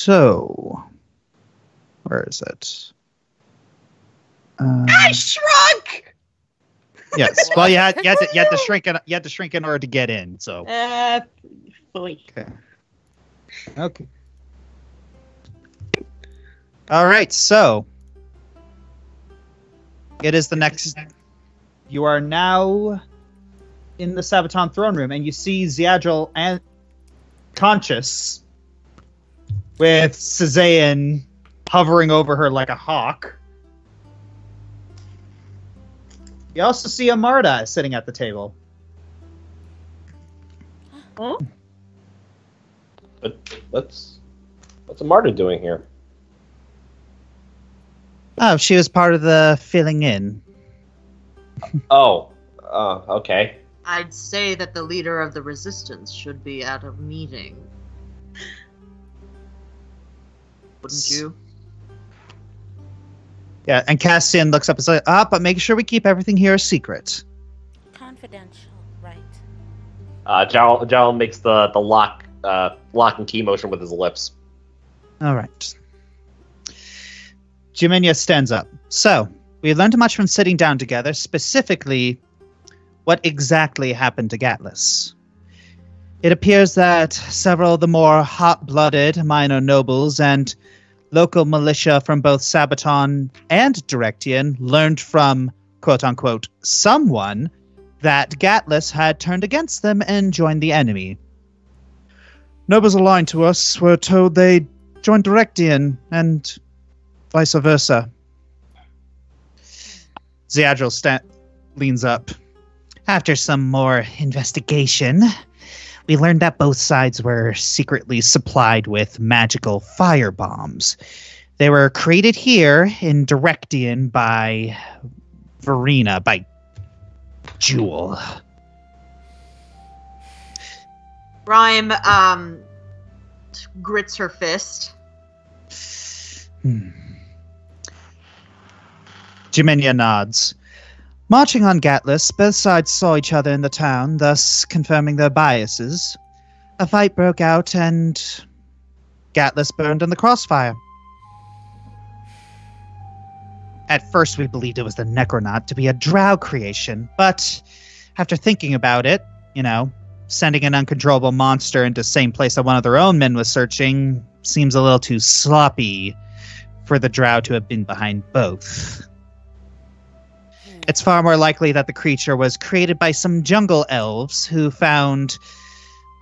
So, where is it? I shrunk. Yes. Well, you had to shrink it. You had to shrink in order to get in. So. Fully. Okay. Okay. All right. So, it is the next. You are now in the Sabaton throne room, and you see Ziadril and conscious, with Cizaean hovering over her like a hawk. You also see Amarda sitting at the table. Huh? But what's Amarda doing here? Oh, she was part of the filling in. Okay. I'd say that the leader of the resistance should be at a meeting. Wouldn't you? Yeah, and Cassian looks up and says, but make sure we keep everything here a secret. Confidential, right? Jal makes the lock and key motion with his lips. All right. Jeminya stands up. So, we learned much from sitting down together, specifically what exactly happened to Gatlas. It appears that several of the more hot-blooded minor nobles and local militia from both Sabaton and Directian learned from, quote-unquote, someone that Gatlas had turned against them and joined the enemy. Nobles aligned to us were told they joined Directian and vice versa. Ziadril leans up. After some more investigation, we learned that both sides were secretly supplied with magical fire bombs. They were created here in Directian by Verena, by Jewel. Rhyme grits her fist. Jeminya nods. Marching on Gatlas, both sides saw each other in the town, thus confirming their biases. A fight broke out, and Gatlas burned in the crossfire. At first, we believed it was the Necronaut to be a drow creation, but after thinking about it, sending an uncontrollable monster into the same place that one of their own men was searching seems a little too sloppy for the drow to have been behind both. It's far more likely that the creature was created by some jungle elves who found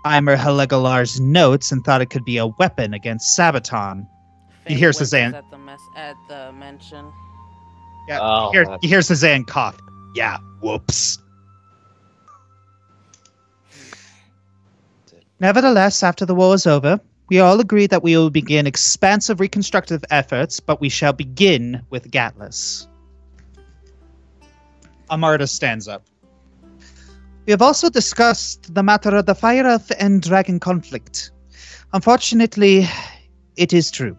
Eimer Helegalar's notes and thought it could be a weapon against Sabaton. You hear Cizaean at the mention. Yeah, you hear Cizaean cough. Yeah, whoops. Nevertheless, after the war is over, we all agreed that we will begin expansive reconstructive efforts, but we shall begin with Gatlas. Amarda stands up. We have also discussed the matter of the Fire Elf and Dragon conflict. Unfortunately, it is true.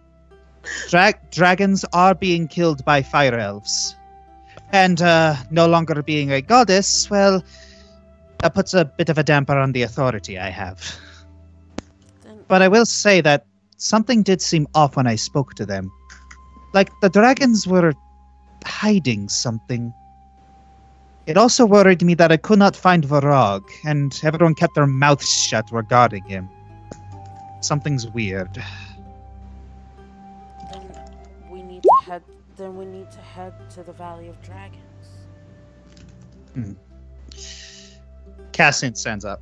Dragons are being killed by Fire Elves. And no longer being a goddess, well, that puts a bit of a damper on the authority I have. But I will say that something did seem off when I spoke to them. Like the dragons were hiding something. It also worried me that I could not find Varag, and everyone kept their mouths shut regarding him. Something's weird. Then we need to head to the Valley of Dragons. Cassian stands up.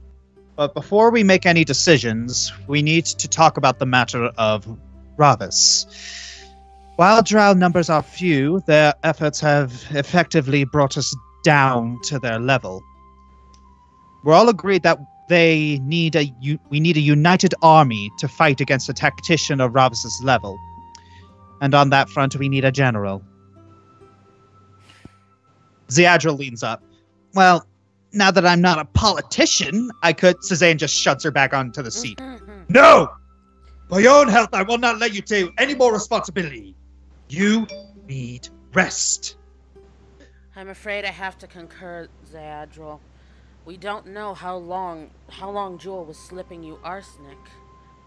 But before we make any decisions, we need to talk about the matter of Ravis. While drow numbers are few, their efforts have effectively brought us down to their level. We're all agreed that we need a united army to fight against a tactician of Ravis's level. And on that front, we need a general. Ziadril leans up. Well, now that I'm not a politician, I could... Cizaean just shuts her back onto the seat. No! For your own health, I will not let you take any more responsibility. You need rest. I'm afraid I have to concur, Ziadril. We don't know how long Jewel was slipping you arsenic.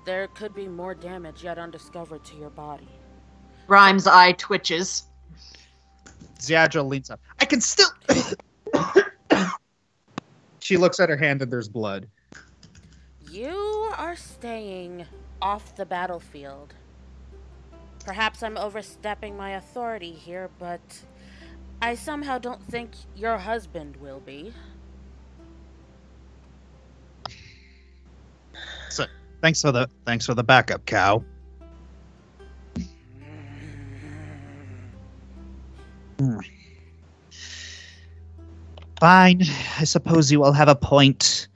there could be more damage yet undiscovered to your body. Rhyme's eye twitches. Ziadra leans up. I can still... She looks at her hand and there's blood. You are staying off the battlefield. Perhaps I'm overstepping my authority here, but I somehow don't think your husband will be. So, thanks for the backup, cow. Fine. I suppose you all have a point.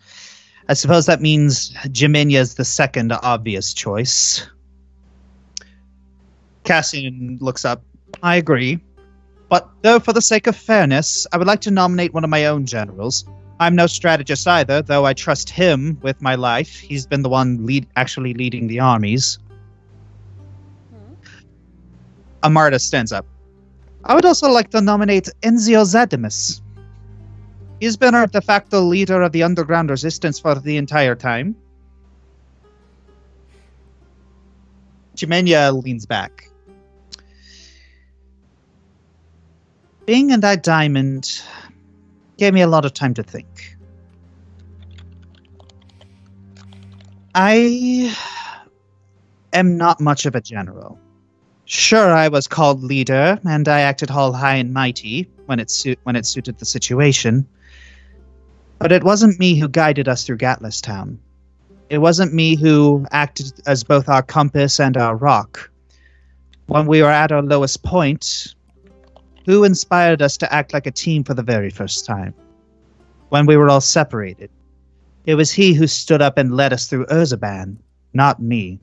I suppose that means Jeminya is the second obvious choice. Cassian looks up. I agree. But though for the sake of fairness, I would like to nominate one of my own generals. I'm no strategist either, though I trust him with my life. He's been the one actually leading the armies. Amarda stands up. I would also like to nominate Enzio Zadimus. He's been our de facto leader of the underground resistance for the entire time. Jeminya leans back. Being in that diamond gave me a lot of time to think. I am not much of a general. Sure, I was called leader, and I acted all high and mighty when it suited the situation. But it wasn't me who guided us through Gatless Town. It wasn't me who acted as both our compass and our rock. When we were at our lowest point, who inspired us to act like a team for the very first time? When we were all separated. It was he who stood up and led us through Urzaban, not me.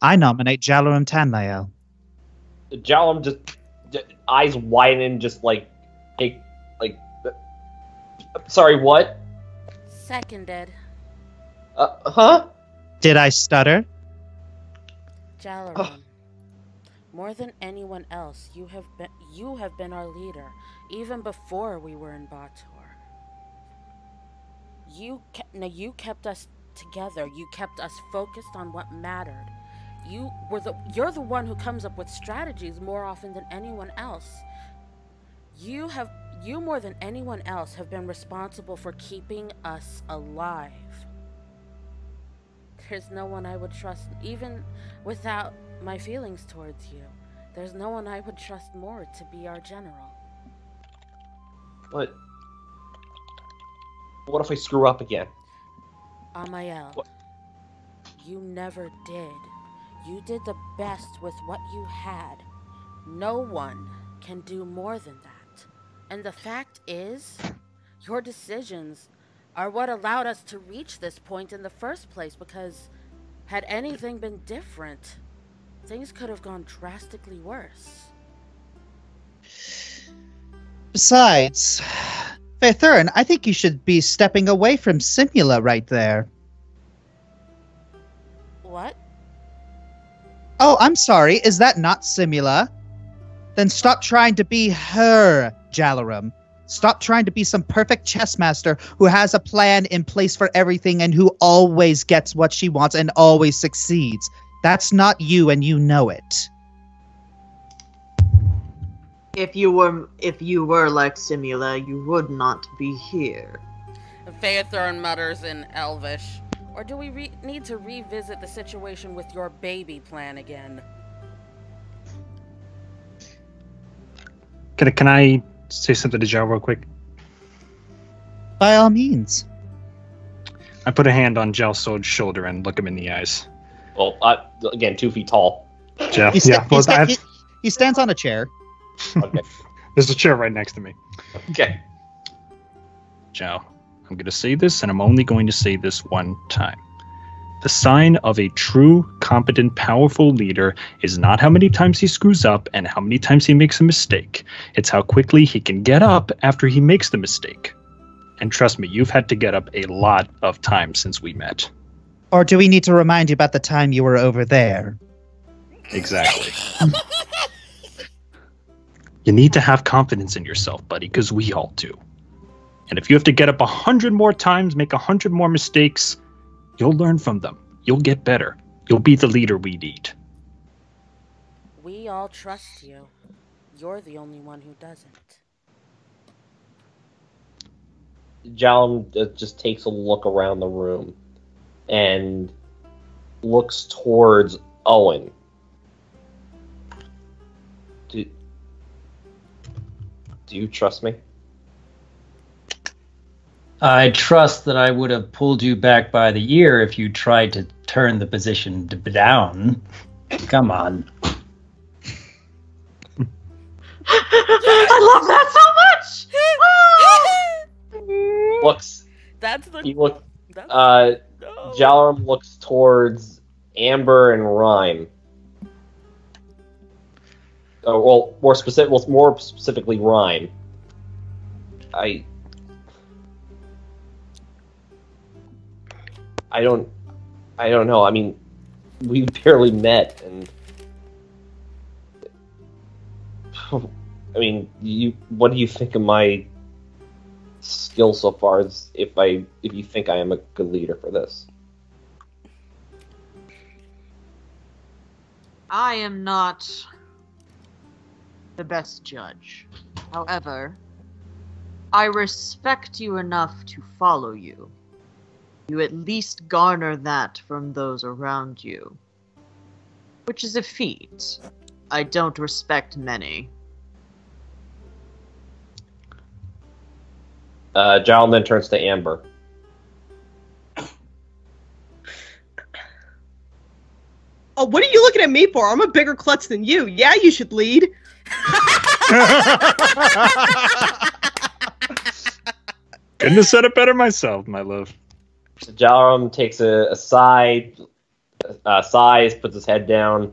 I nominate Jalerom Tanlael. Jalerom just eyes widen, just like, hey, like, sorry, what? Seconded. Huh? Did I stutter? Jalerom. More than anyone else, you have been our leader, even before we were in Bator. You kept us together. You kept us focused on what mattered. You're the one who comes up with strategies more often than anyone else. You more than anyone else have been responsible for keeping us alive. There's no one I would trust, even without my feelings towards you. There's no one I would trust more to be our general. But what if I screw up again? Amael, What? You never did. You did the best with what you had. No one can do more than that. And the fact is, your decisions are what allowed us to reach this point in the first place, because had anything been different, things could have gone drastically worse. Besides, Faethurin, I think you should be stepping away from Simula right there. What? Oh, I'm sorry. Is that not Simula? Then stop trying to be her, Jalerom. Stop trying to be some perfect chess master who has a plan in place for everything and who always gets what she wants and always succeeds. That's not you, and you know it. If you were like Simula, you would not be here. Faethurin mutters in Elvish. Or do we need to revisit the situation with your baby plan again? Can I say something to Joe real quick? By all means. I put a hand on Gelso's shoulder and look him in the eyes. Well, again, 2 feet tall. Joe, He stands on a chair. Okay. There's a chair right next to me. Okay. Joe, I'm going to say this, and I'm only going to say this one time. The sign of a true, competent, powerful leader is not how many times he screws up and how many times he makes a mistake. It's how quickly he can get up after he makes the mistake. And trust me, you've had to get up a lot of times since we met. Or do we need to remind you about the time you were over there? Exactly. You need to have confidence in yourself, buddy, because we all do. And if you have to get up 100 more times, make 100 more mistakes, you'll learn from them. You'll get better. You'll be the leader we need. We all trust you. You're the only one who doesn't. Jalerom just takes a look around the room and looks towards Owen. Do you trust me? I trust that I would have pulled you back by the ear if you tried to turn the position down. Come on. I love that so much! Looks. That's the. He look. That's no. Jalerom looks towards Amber and Rhyme. Oh, well, more specifically, Rhyme. I don't know. I mean, we barely met, and I mean, what do you think of my skill so far? If you think I am a good leader for this? I am not the best judge. However, I respect you enough to follow you. You at least garner that from those around you, which is a feat. I don't respect many. Jalerom then turns to Amber. Oh, what are you looking at me for? I'm a bigger klutz than you. Yeah, you should lead. Couldn't have said it better myself, my love. Jalerom takes a side, sighs, puts his head down,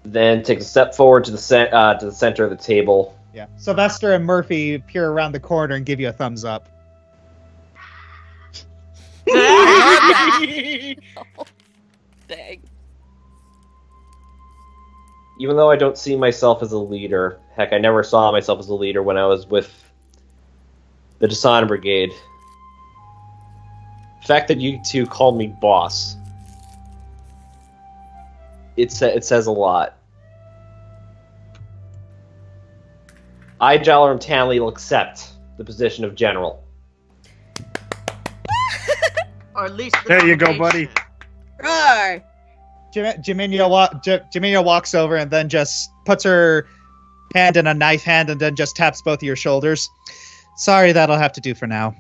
then takes a step forward to the center of the table. Yeah. Sylvester and Murphy peer around the corner and give you a thumbs up. Dang. Even though I don't see myself as a leader, heck, I never saw myself as a leader when I was with the Dishonor Brigade. The fact that you two called me boss, it says a lot. I, Jalerom Tanley, will accept the position of general. Or at least the There you go, nomination. buddy. Roar. Jeminya walks over and then just puts her hand in a knife hand and then just taps both of your shoulders. Sorry, that'll have to do for now.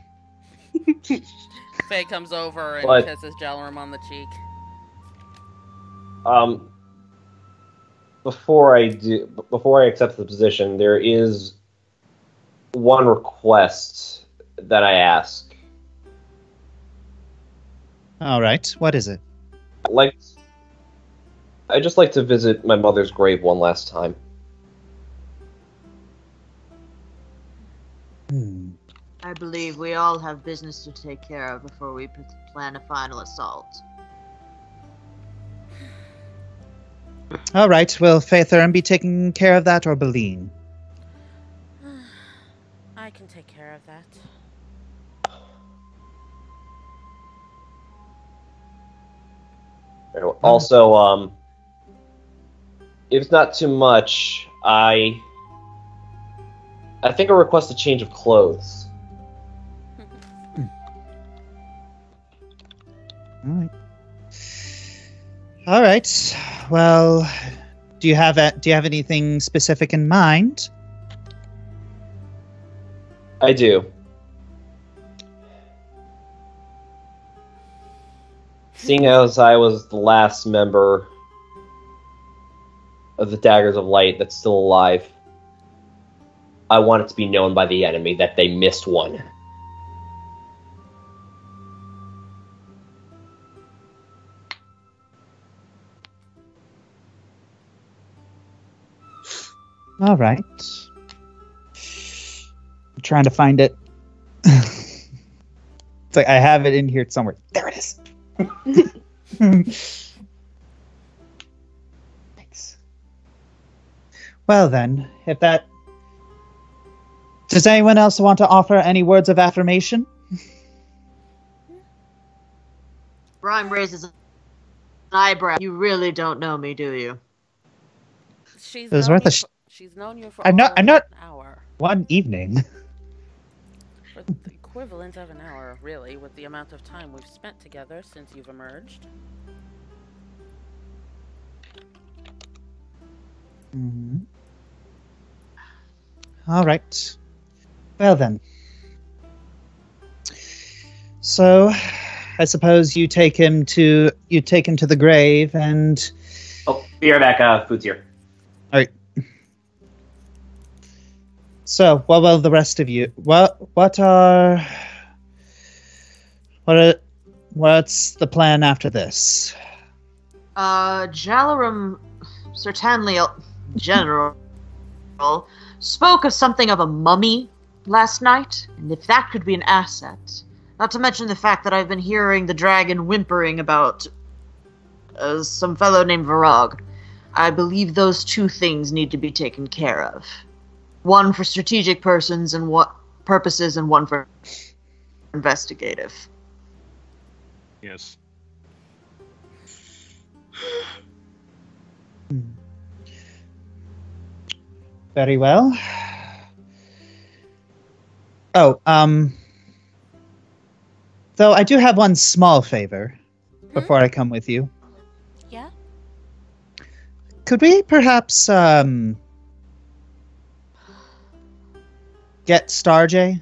Faye comes over and What? kisses Jalerom on the cheek. Before I accept the position, there is one request that I ask. All right, what is it? I'd just like to visit my mother's grave one last time. I believe we all have business to take care of before we plan a final assault. All right, will Faethurin be taking care of that or Beline? I can take care of that. Also, if it's not too much, I think I request a change of clothes. All right. All right. Well, do you have anything specific in mind? I do. Seeing as I was the last member of the Daggers of Light that's still alive, I want it to be known by the enemy that they missed one. All right. I'm trying to find it. It's like I have it in here somewhere. There it is. Thanks. Well then, if that... Does anyone else want to offer any words of affirmation? Rhyme raises an eyebrow. You really don't know me, do you? She's It was known worth you a she's known you for I'm not- over I'm not- an hour. One evening. For the equivalent of an hour, really, with the amount of time we've spent together since you've emerged. Mhm. All right. Well then. So, I suppose you take him to the grave, and Oh, be right back. Food's here. all right. So, what will the rest of you? What's the plan after this? Jalerom, certainly general, spoke of something of a mummy last night, and if that could be an asset, not to mention the fact that I've been hearing the dragon whimpering about some fellow named Varag, I believe those two things need to be taken care of. One for strategic purposes and one for investigative. Yes. Very well. Oh, though I do have one small favor before I come with you. Yeah? Could we perhaps get Starjay?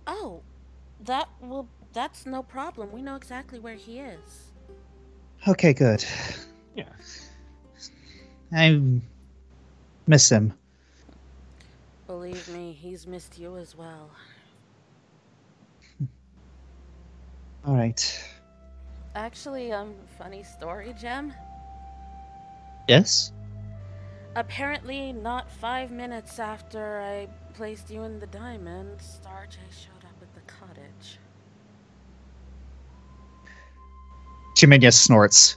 Oh, that's no problem. We know exactly where he is. Okay, good. Yeah. I miss him. Believe me, he's missed you as well. All right. Actually, funny story, Jem. Yes? Apparently, not 5 minutes after I placed you in the diamond, Starjay showed up at the cottage. Jeminya snorts.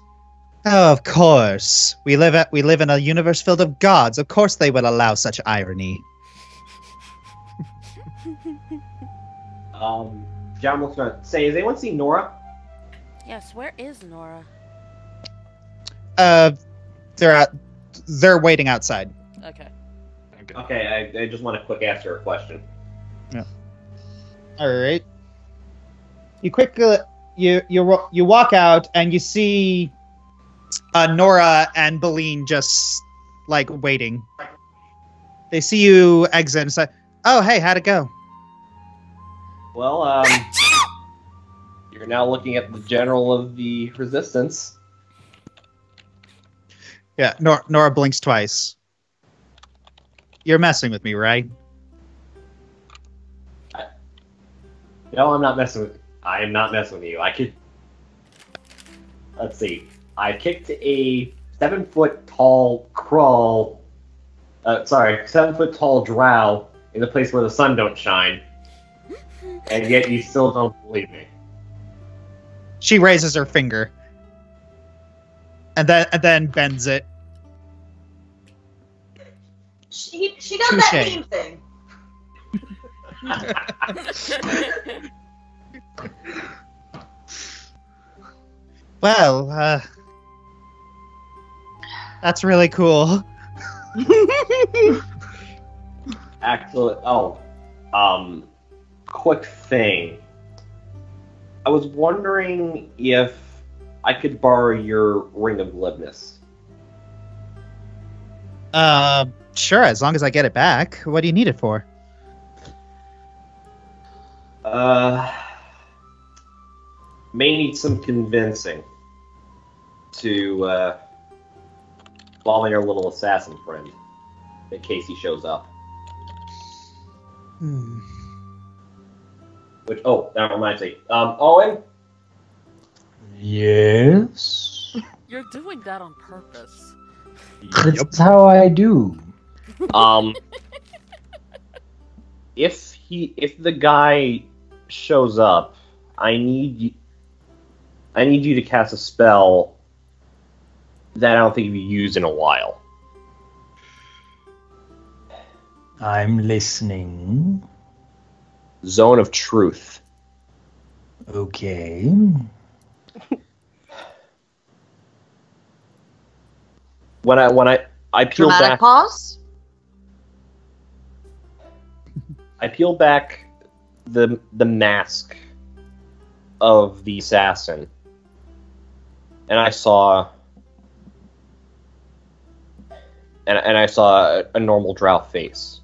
Oh, of course. We live in a universe filled of gods. Of course they will allow such irony. John looks around. Say, has anyone seen Nora? Yes, where is Nora? They're waiting outside. Okay. Okay, I just want to quick ask her a question. All right. You quickly you walk out and you see Nora and Beline just like waiting. They see you exit and say, "Oh, hey, how'd it go?" Well, you're now looking at the general of the resistance. Yeah, Nora blinks twice. You're messing with me, right? No, I'm not messing with. I am not messing with you. I could. Let's see. I kicked a 7-foot tall crawl. 7-foot tall drow in the place where the sun don't shine, and yet you still don't believe me. She raises her finger, and then bends it. She does that Touche. meme thing. Well, that's really cool. Actually, quick thing. I was wondering if I could borrow your Ring of Glibness. Sure, as long as I get it back. What do you need it for? May need some convincing to follow your little assassin friend in case he shows up. Which, that reminds me. Owen? Yes. You're doing that on purpose. That's how I do. If the guy shows up, I need you to cast a spell that I don't think you've used in a while. I'm listening. Zone of Truth. Okay. When I peel Dramatic back, pause. I peel back the mask of the assassin, and I saw a normal drow face.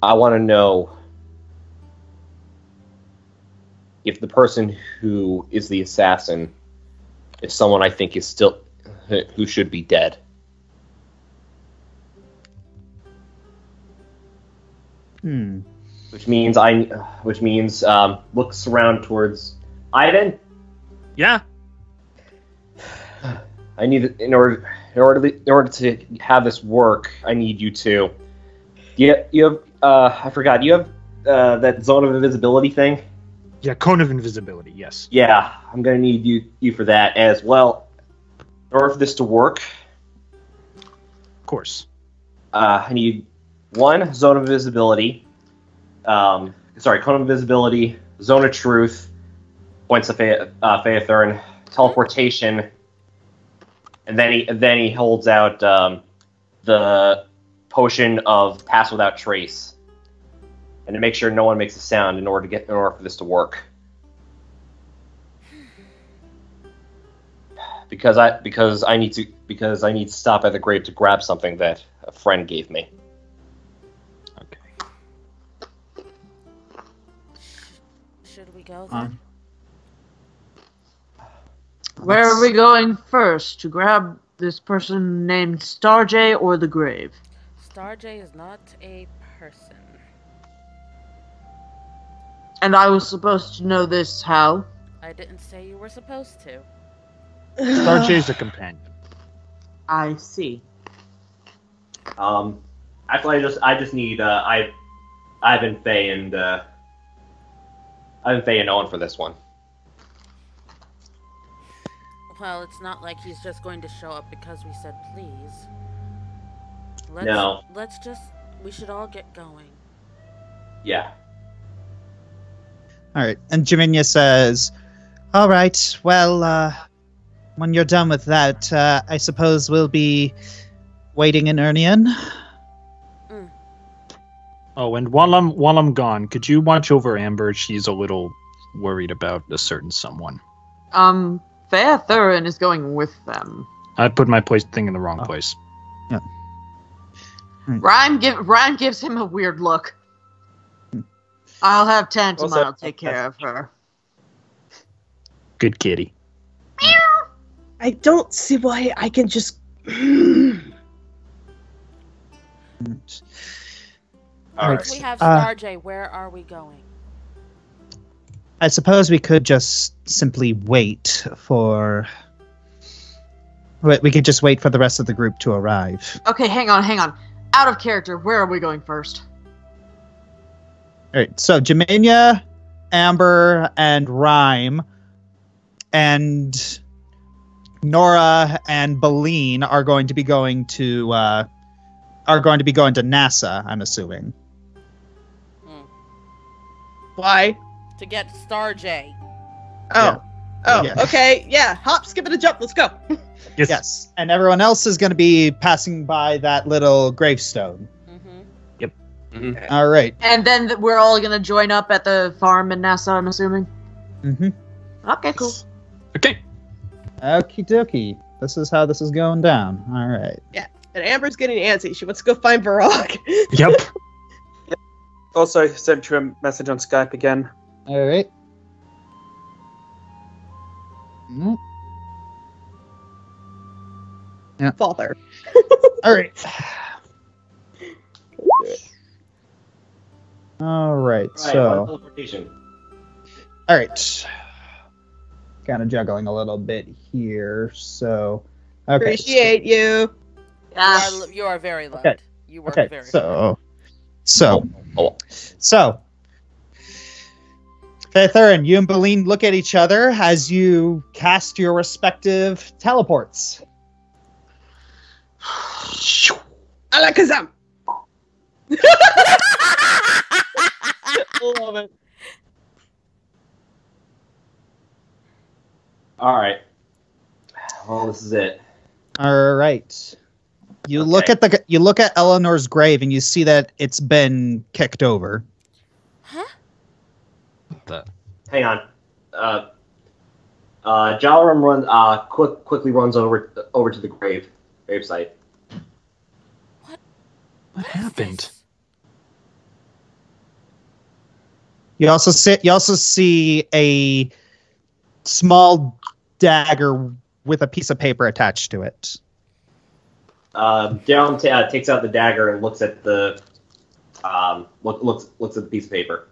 I want to know if the person who is the assassin is someone I think is still who should be dead. Which means looks around towards Ivan. Yeah. I need in order to have this work. I need you to. You have I forgot. You have that zone of invisibility thing. Yeah, cone of invisibility. Yes. Yeah, I'm gonna need you for that as well. In order for this to work, Of course. I need one zone of invisibility. Cone of invisibility, zone of truth, points of Faethurin, teleportation, and then he holds out the potion of pass without trace, and to make sure no one makes a sound in order for this to work. Because I need to stop at the grave to grab something that a friend gave me. Okay. Should we go then? Where are we going first? To grab this person named Starjay or the grave? Starjay is not a person. And I was supposed to know this how? I didn't say you were supposed to. Starjay's a companion. I see. Actually, I just need Ivan Faye and Owen for this one. Well, it's not like he's just going to show up because we said please. No. We should all get going. Yeah. All right. And Jeminya says, all right, well, when you're done with that, I suppose we'll be waiting in Urnian. Oh, and while I'm gone, could you watch over Amber? She's a little worried about a certain someone. Faethurin is going with them. I put my thing in the wrong place. Yeah. Ryan gives him a weird look. I'll have Tantamile take care of her. Good kitty. I don't see why I can just. All If right. we have Starjay, where are we going? I suppose we could just simply wait for... We could just wait for the rest of the group to arrive. Okay, hang on. Out of character, where are we going first? All right, so Jeminya, Amber, and Rhyme, and Nora and Beline are going to be going to NASA, I'm assuming. Why? To get Starjay. Oh. Yeah. Okay. Yeah. Hop, skip, and a jump. Let's go. Yes. And everyone else is going to be passing by that little gravestone. Mm-hmm. All right. And then we're all gonna join up at the farm in Nassau, I'm assuming? Mm-hmm. Okay, cool. Okay. Okie dokie. This is how this is going down. All right. Yeah. And Amber's getting antsy. She wants to go find Varrock. Yep. Also, sent you a message on Skype again. All right. Mm. Yeah. Father. All right. All right. So. Teleportation. All right. Kind of juggling a little bit here. So. Okay. Appreciate you. You are very loved. Okay. You work Okay. very So. Oh. Faethurin, you and Beline look at each other as you cast your respective teleports. Alakazam. love it. All right. Well, this is it. All right. You Okay. look at Eleanor's grave and you see that it's been kicked over. Huh? Hang on. Jalerom quickly runs over to the gravesite. What happened? You also see a small dagger with a piece of paper attached to it. Jalerom takes out the dagger and looks at the looks at the piece of paper.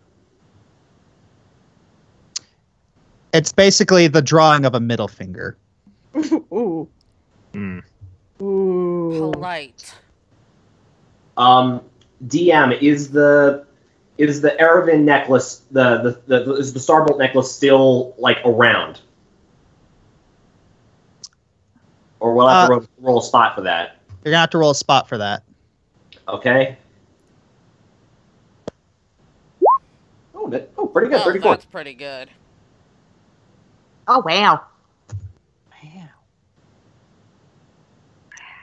It's basically the drawing of a middle finger. Ooh. Hmm. Ooh. Polite. DM, is the Erebin necklace is the Starbolt necklace still like around? Or we'll have to roll a spot for that. You're gonna have to roll a spot for that. Okay. Oh, pretty good. Oh, 34. that's pretty good. Oh, wow.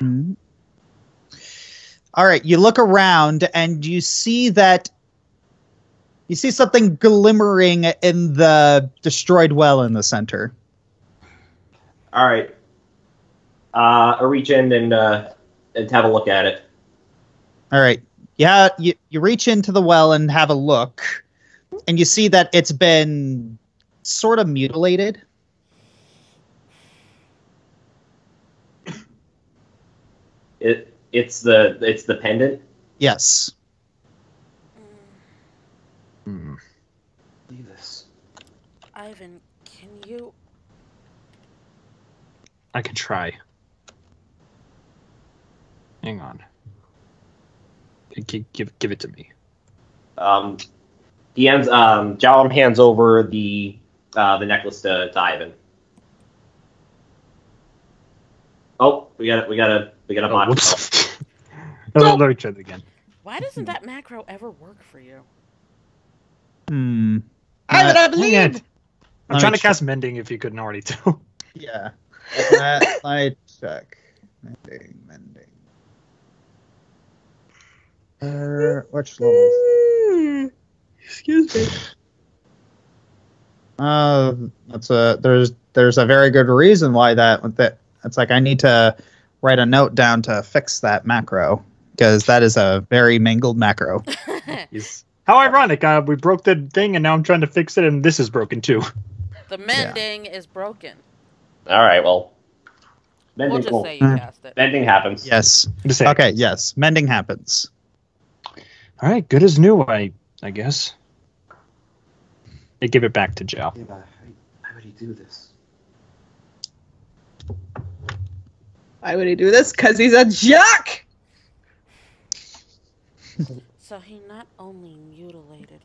Mhm. All right, you look around and you see something glimmering in the destroyed well in the center. All right. I reach in and have a look at it. All right. Yeah, you reach into the well and have a look, and you see that it's been sort of mutilated. It's the pendant. Yes. Hmm. Leave this. Ivan, can you... I can try. Hang on. Give it to me. Jalerom hands over the necklace to Ivan. Oh, we got a mod. Whoops. Let me try it again. Why doesn't that macro ever work for you? Ivan, I believe. I'm trying to cast Mending if you couldn't already tell. Yeah. Light check. Mending. Which level? Excuse me. There's a very good reason why that it's like I need to write a note down to fix that macro because that is a very mangled macro. How ironic! We broke the thing, and now I'm trying to fix it, and this is broken too. The mending is broken. All right, well, We'll mending, just say you cast it. mending happens. Yes. Okay. Yes. Mending happens. All right, good as new, I guess. They give it back to Joe. Yeah, but why would he do this? Why would he do this? Because he's a jock! So he not only mutilated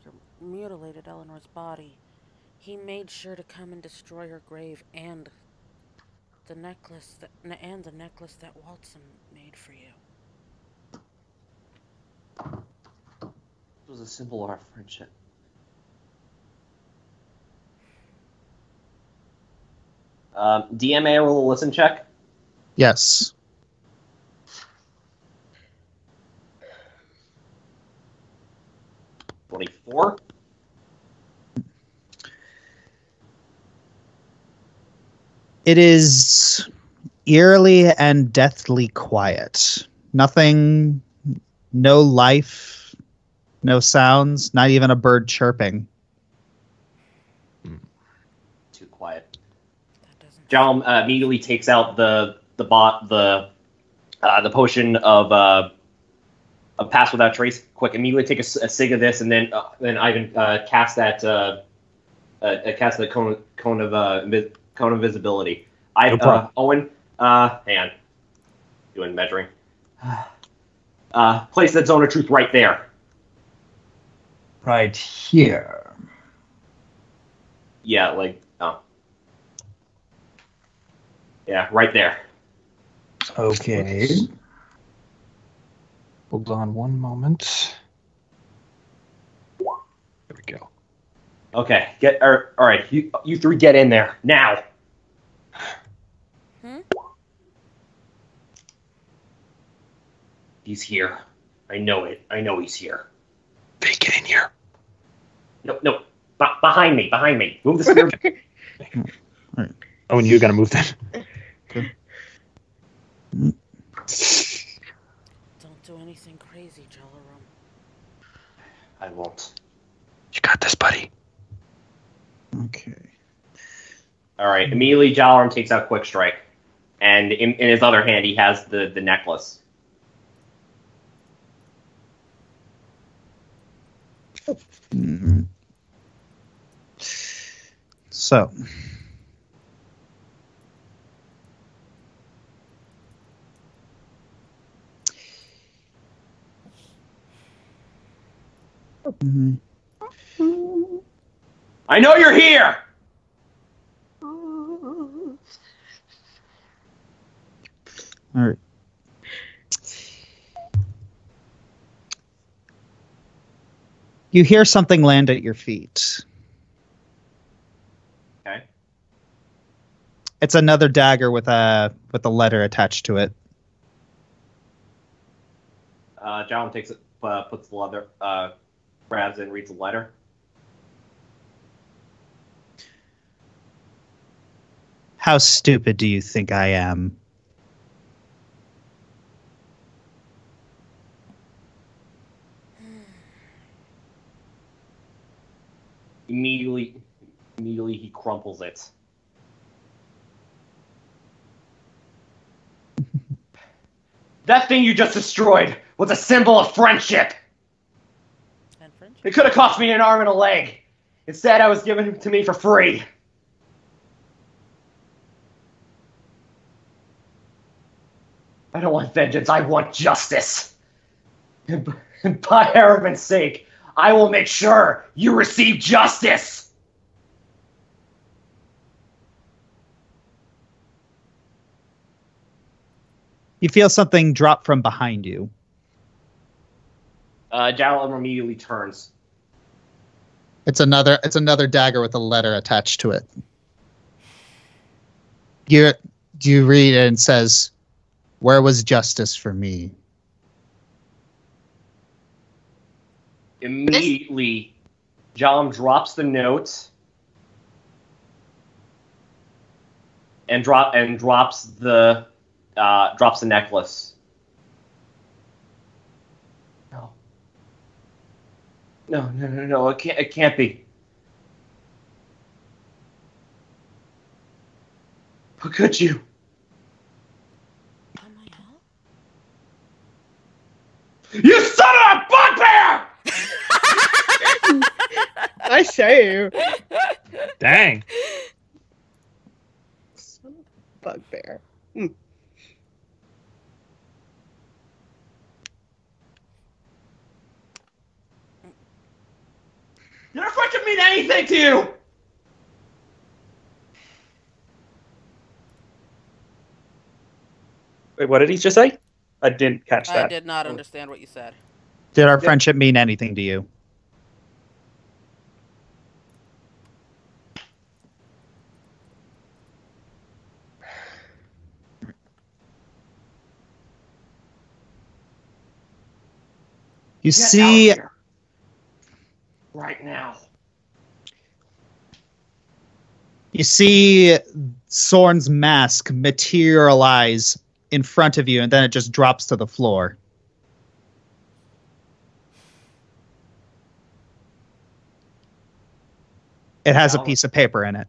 Eleanor's body, he made sure to come and destroy her grave and the necklace that Walton made for you. It was a symbol of our friendship. DMA roll a listen check. Yes. $24. It is eerily and deathly quiet. Nothing, no life, no sounds, not even a bird chirping. Too quiet. Jal immediately takes out the potion of Pass Without Trace. Quick, immediately take a sig of this, and then Ivan cast that cast the cone of visibility. Owen, hang on, doing measuring. Place that zone of truth right there. Right here. Yeah, like yeah, right there. Okay. Hold on one moment. There we go. Okay, all right. You three get in there now. He's here. I know it. I know he's here. Hey, get in here. No. Behind me. Move the spear. Oh, and you gotta move then. Okay. Don't do anything crazy, Jalerom. I won't. You got this, buddy. Okay. All right. Immediately, Jalerom takes out Quick Strike, and in his other hand, he has the necklace. So. I know you're here! All right. You hear something land at your feet. Okay. It's another dagger with a letter attached to it. Jalerom takes it, puts the leather, grabs it and reads the letter. How stupid do you think I am? Immediately he crumples it. That thing you just destroyed was a symbol of friendship. And friendship? It could have cost me an arm and a leg. Instead, I was given to me for free. I don't want vengeance, I want justice. And by Aravin's sake, I will make sure you receive justice! You feel something drop from behind you. Jalerom immediately turns. It's another dagger with a letter attached to it. You read it and it says, "Where was justice for me?" Immediately, Jalerom drops the note and drops the necklace. No! It can't be. How could you? Oh my God. You son of a bugbear! I say, Dang. son of a bugbear. Did our friendship mean anything to you? Wait, what did he just say? I didn't catch I that. did not understand what you said. Did our friendship mean anything to you? You Get see, out of here. Right now. you see Sorn's mask materialize in front of you, and then it just drops to the floor. It has a piece of paper in it.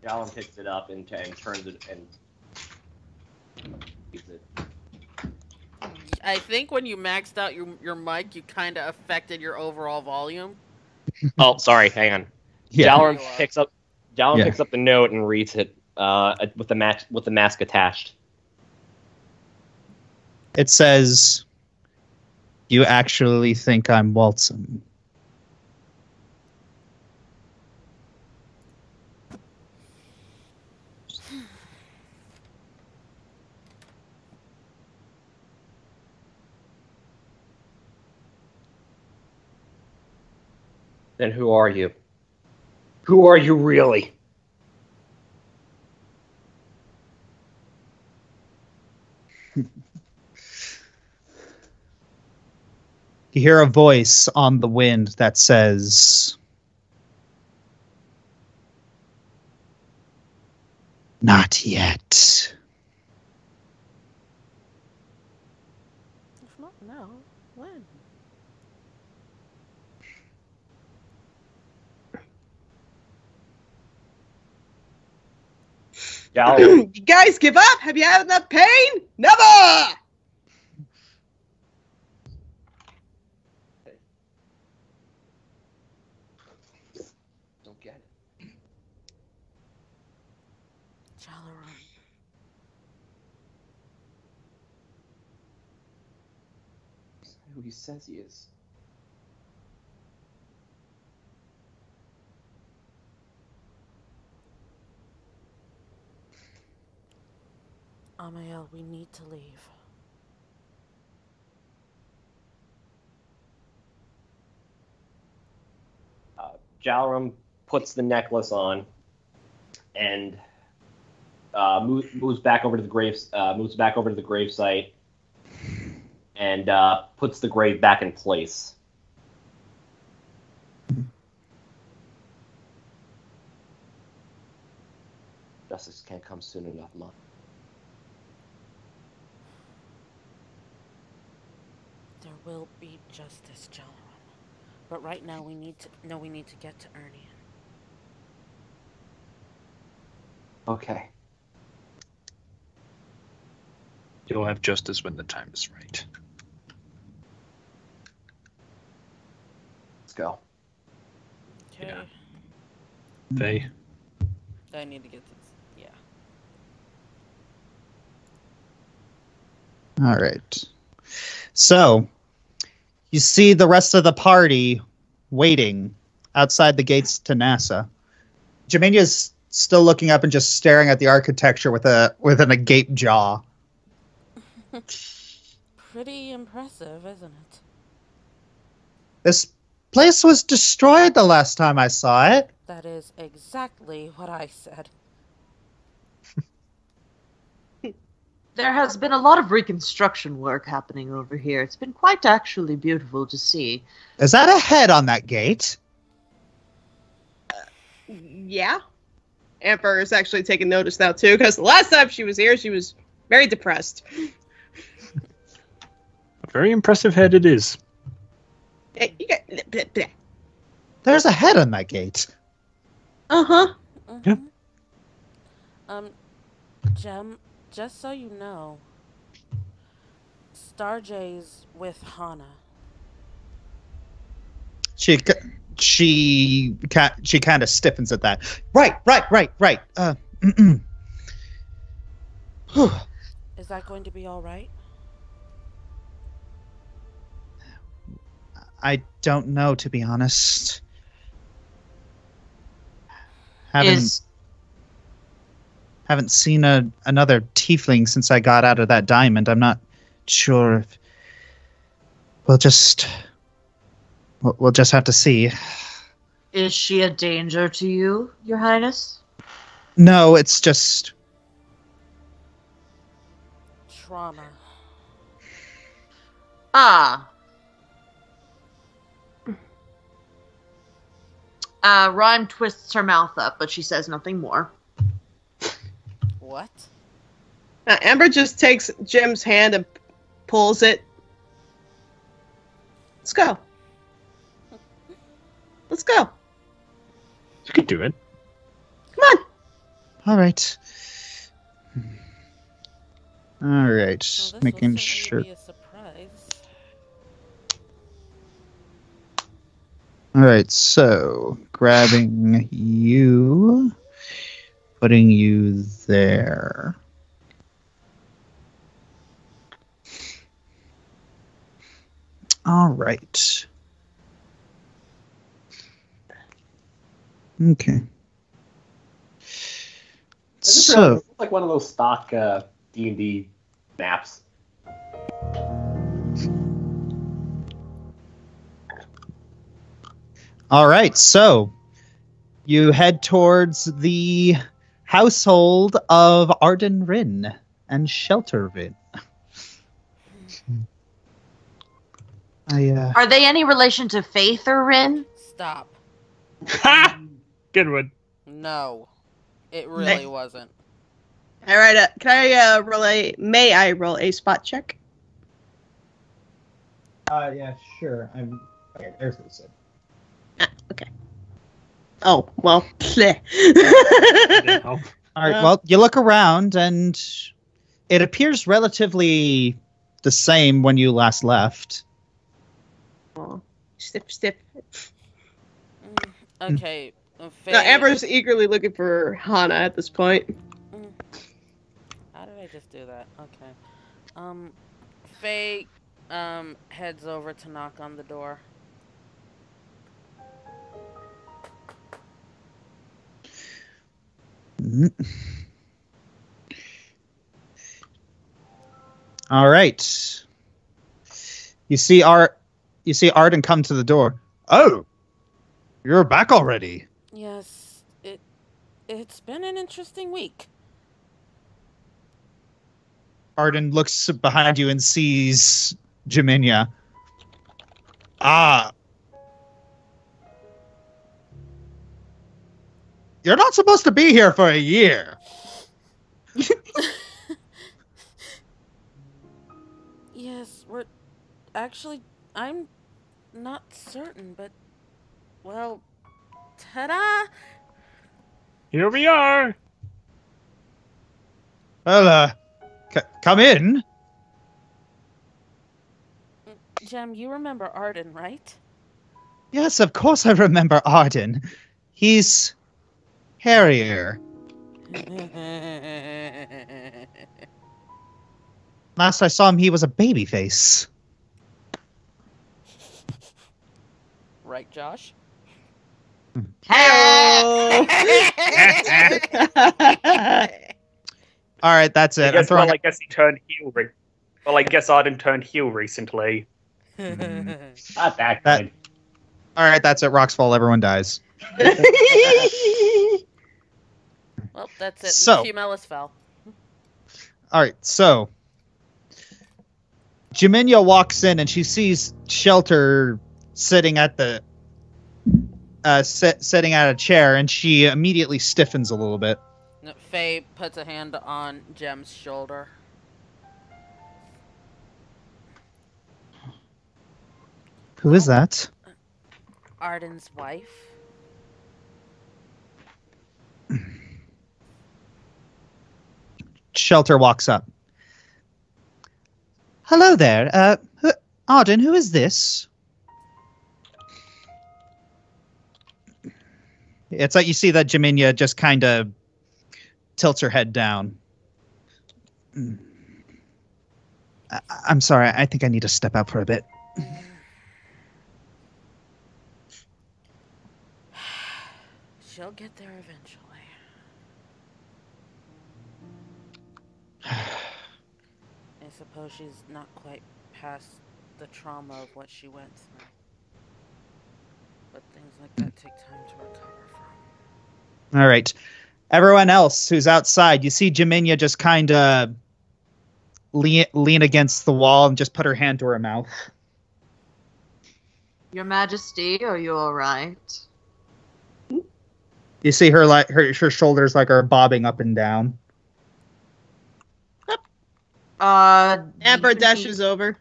Jalerom picks it up and turns it and reads it. I think when you maxed out your mic, you kind of affected your overall volume. Oh, sorry. Hang on. Yeah. Jalerom You are. picks up the note and reads it with the mask attached. It says, "You actually think I'm Waltzam." Then who are you? Who are you really? You hear a voice on the wind that says, "Not yet." If not now, when? Jalerom, You guys give up? Have you had enough pain? Never! don't get it. Jalerom. He's not who he says he is. Amael, we need to leave. Jalerom puts the necklace on and moves back over to the gravesite and puts the grave back in place. Justice can't come soon enough, Mom. There will be justice, Jalerom. But right now we need to get to Ernie. Okay. You'll have justice when the time is right. Let's go. Okay. Yeah. Faye. I need to get this. Yeah. All right. So, you see the rest of the party waiting outside the gates to NASA. Jeminya's still looking up and just staring at the architecture with an agape jaw. Pretty impressive, isn't it? This place was destroyed the last time I saw it. That is exactly what I said. There has been a lot of reconstruction work happening over here. It's been quite actually beautiful to see. Is that a head on that gate? Yeah. Amber is actually taking notice now, too, because the last time she was here, she was very depressed. A very impressive head it is. Hey, you got... There's a head on that gate. Uh-huh. Mm-hmm. Jem, just so you know, Starjay's with Hana. She kind of stiffens at that. Right. Is that going to be all right? I don't know, to be honest. Haven't seen another tiefling since I got out of that diamond. I'm not sure if we'll just have to see. Is she a danger to you, Your Highness? No, it's just Trauma. Ah. Rhyme twists her mouth up, but she says nothing more. What? Amber just takes Jim's hand and pulls it. Let's go. Let's go. You could do it. Come on. all right. All right, Well, this making will sure. certainly be a surprise. All right, so grabbing you, putting you there. All right. Okay. So, It's like one of those stock D&D maps. All right, so you head towards the household of Arden Rin and Shelter Rin. Are they any relation to Faethurin? Stop. Ha! Good one. No, it really wasn't. All right. May I roll a spot check? Yeah, sure. Okay, there's what it said. Okay. Oh, well. All right, well, you look around, and it appears relatively the same when you last left. Oh, stip. Okay. Now, Amber's eagerly looking for Hana at this point. How did I just do that? Okay. Faye heads over to knock on the door. All right. You see Arden come to the door. Oh, you're back already. Yes, it's been an interesting week. Arden looks behind you and sees Jeminya. Ah. You're not supposed to be here for a year. Yes, we're actually, I'm not certain, but well, ta-da! Here we are. Well, come in. Jem, you remember Arden, right? Yes, of course I remember Arden. He's hairier. Last I saw him, he was a baby face. Right, Josh? Hey! All right, that's it. I guess he turned heel. Well, I guess Arden turned heel recently. Not that good. All right, that's it. Rocks fall. Everyone dies. Well, that's it. So- Humelis fell. All right, so Jeminya walks in and she sees Shelter sitting at the sitting at a chair, and she immediately stiffens a little bit. Faye puts a hand on Jem's shoulder. Who is that? Arden's wife. Shelter walks up. Hello there. Arden, who is this? It's like you see that Jeminya just kind of tilts her head down. I'm sorry. I think I need to step out for a bit. She'll get there eventually. I suppose she's not quite past the trauma of what she went through. But things like that take time to recover from. All right. Everyone else who's outside, you see Jeminya just kind of lean against the wall and just put her hand to her mouth. Your Majesty, are you all right? You see her like her shoulders like are bobbing up and down. Amber dashes over.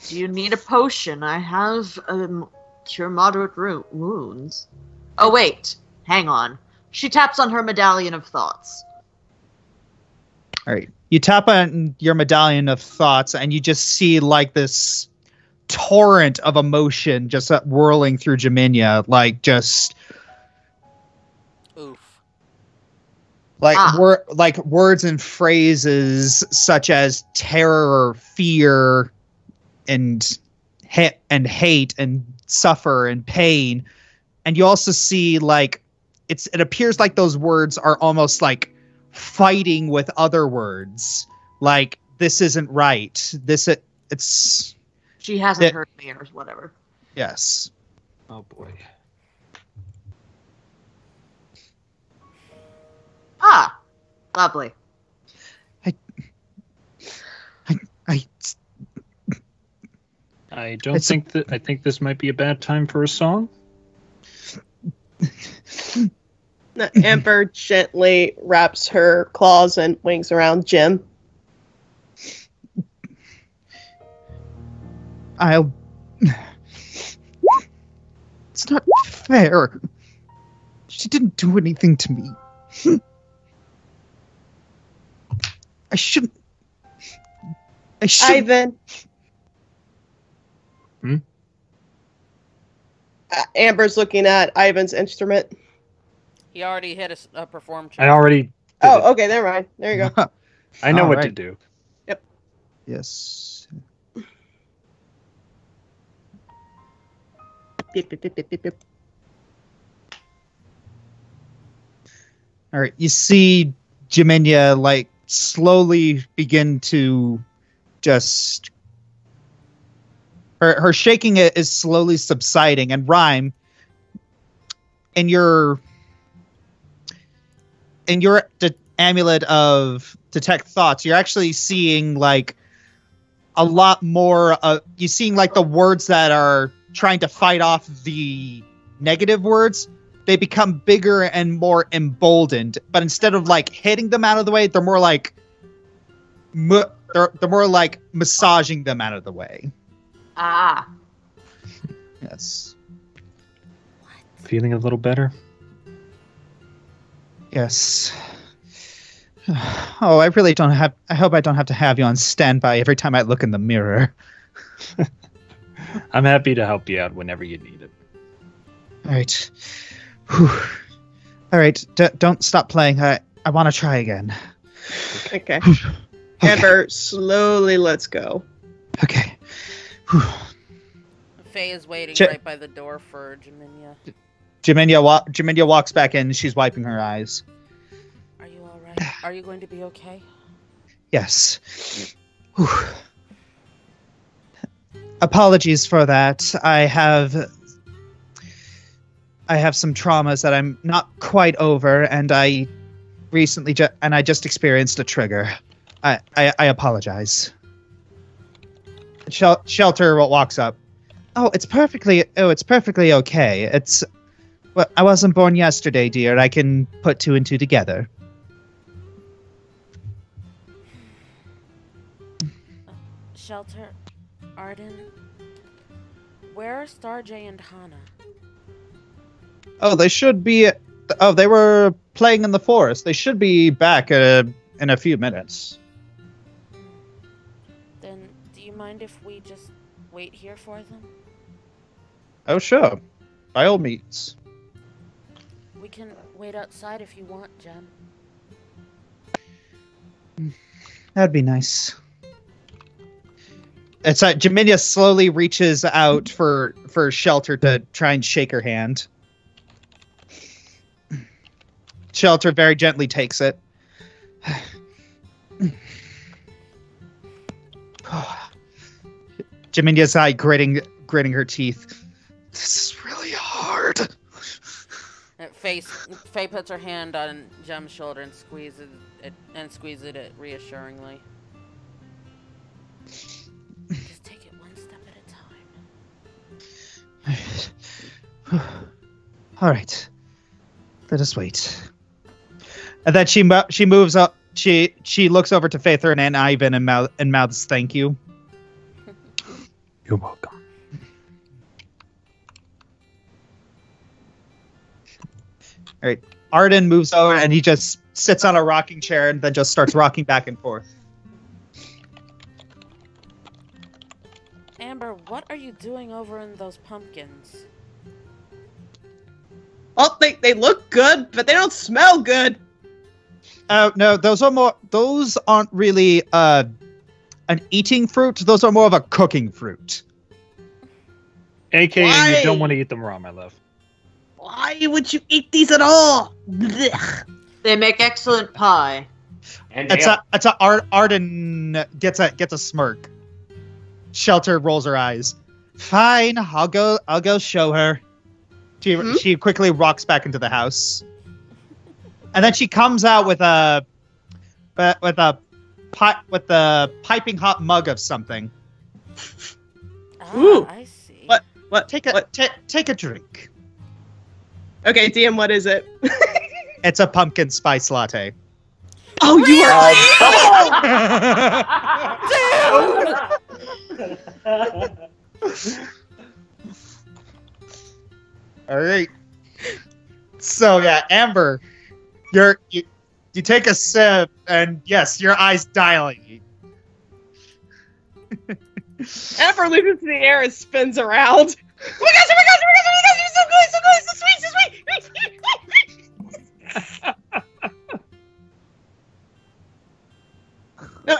Do you need a potion? I have cure moderate wounds. Oh wait, hang on. She taps on her medallion of thoughts. All right. You tap on your medallion of thoughts and you just see like this torrent of emotion just whirling through Jeminya, like just Oof. like like words and phrases such as terror, fear, and hate and suffer and pain. And you also see like it appears like those words are almost like fighting with other words. Like, this isn't right. She hasn't heard me or whatever. Yes. Oh boy. Ah, lovely. I don't think that. I think this might be a bad time for a song. Amber gently wraps her claws and wings around Jim. It's not fair. She didn't do anything to me. I shouldn't. Ivan. Amber's looking at Ivan's instrument. He already hit a perform check. I already. Did Oh, it. okay, never mind. There you go. I know All what right. to do. Yes. Beep, beep, beep, beep, beep, beep. All right. You see Jeminya like slowly begin to just. Her shaking is slowly subsiding, and Rhyme, in your amulet of detect thoughts, you're actually seeing like a lot more. You're seeing like the words that are trying to fight off the negative words. They become bigger and more emboldened, but instead of like hitting them out of the way, they're more like they're more like massaging them out of the way. Ah. Yes. Feeling a little better? Yes. Oh, I really don't have. I hope I don't have to have you on standby every time I look in the mirror. I'm happy to help you out whenever you need it. All right. Whew. All right. Don't stop playing. I want to try again. Okay. Okay. Amber slowly lets go. Okay. Whew. Faye is waiting right by the door for Jeminya. Jeminya walks back in. She's wiping her eyes. Are you all right? Are you going to be okay? Yes. Whew. Apologies for that. I have some traumas that I'm not quite over, and I recently just experienced a trigger. I apologize. Shelter walks up. It's perfectly okay. Well, I wasn't born yesterday, dear. I can put two and two together. Shelter, Arden, where are Starjay and Hana? Oh, they should be. Oh, they were playing in the forest. They should be back in a few minutes. Then, do you mind if we just wait here for them? Oh, sure. By all means. We can wait outside if you want, Jem. That'd be nice. It's like Jeminya slowly reaches out for Shelter to try and shake her hand. Shelter very gently takes it. Jeminya's eye gritting her teeth. This is really hard. Faye puts her hand on Jem's shoulder and squeezes it reassuringly. Just take it one step at a time. All right. Let us wait. And then she moves up. She looks over to Faethurin and Ivan and mouths thank you. You're welcome. All right. Arden moves over and he just sits on a rocking chair and then just starts rocking back and forth. Amber, what are you doing over in those pumpkins? Well, they look good, but they don't smell good. No, those aren't really an eating fruit. Those are more of a cooking fruit. AKA, Why? you don't want to eat them raw, my love. Why would you eat these at all? Blech. They make excellent pie. And Arden gets a smirk. Shelter rolls her eyes. Fine, I'll go show her. She quickly walks back into the house, and then she comes out with a piping hot mug of something. Ooh. I see. What? Take a drink. Okay, DM, what is it? It's a pumpkin spice latte. Oh, you All right. So yeah, Amber, you take a sip, and yes, your eyes dilate. Amber leaps into the air and spins around. Oh my gosh! Oh my gosh! Oh my gosh! Oh my gosh! You're so good! So good! So sweet! So sweet! No,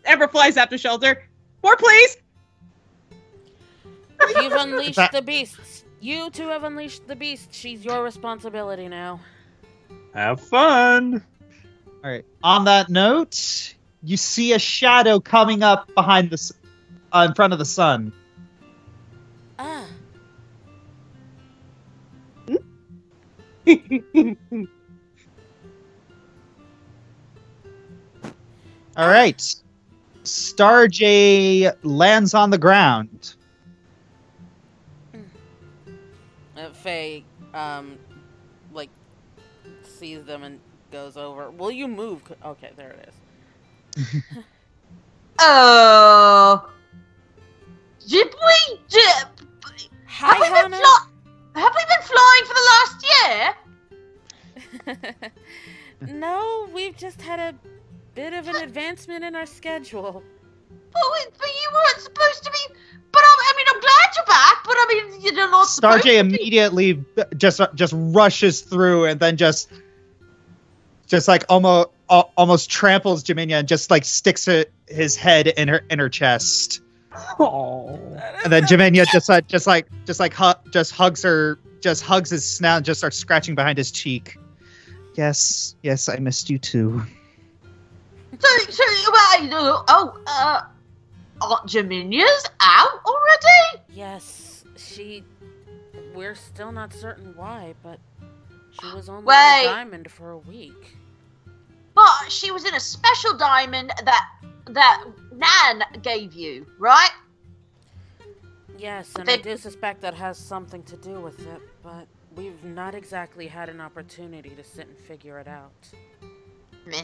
Amber flies after Shelter. More, please. You've unleashed the beasts. You two have unleashed the beast. She's your responsibility now. Have fun. All right. On that note, you see a shadow coming up behind in front of the sun. Ah. All right. Starjay lands on the ground. Faye, sees them and goes over. Will you move? Okay, there it is. Oh. Did we? Hi, Hannah. Have we been flying for the last year? No, we've just had a bit of an advancement in our schedule. But you weren't supposed to be. But I'm glad you're back. But you're not supposed to Starjay be. immediately just rushes through and then just like almost tramples Jeminya and just like sticks his head in her chest. Oh. And then Jeminya just hugs her, just hugs his snout and just starts scratching behind his cheek. Yes, I missed you too. Aunt Jeminya's out already? Yes, we're still not certain why, but she was only Wait. in a diamond for a week. But she was in a special diamond that Nan gave you, right? Yes, and I do suspect that has something to do with it, but we've not exactly had an opportunity to sit and figure it out. Meh.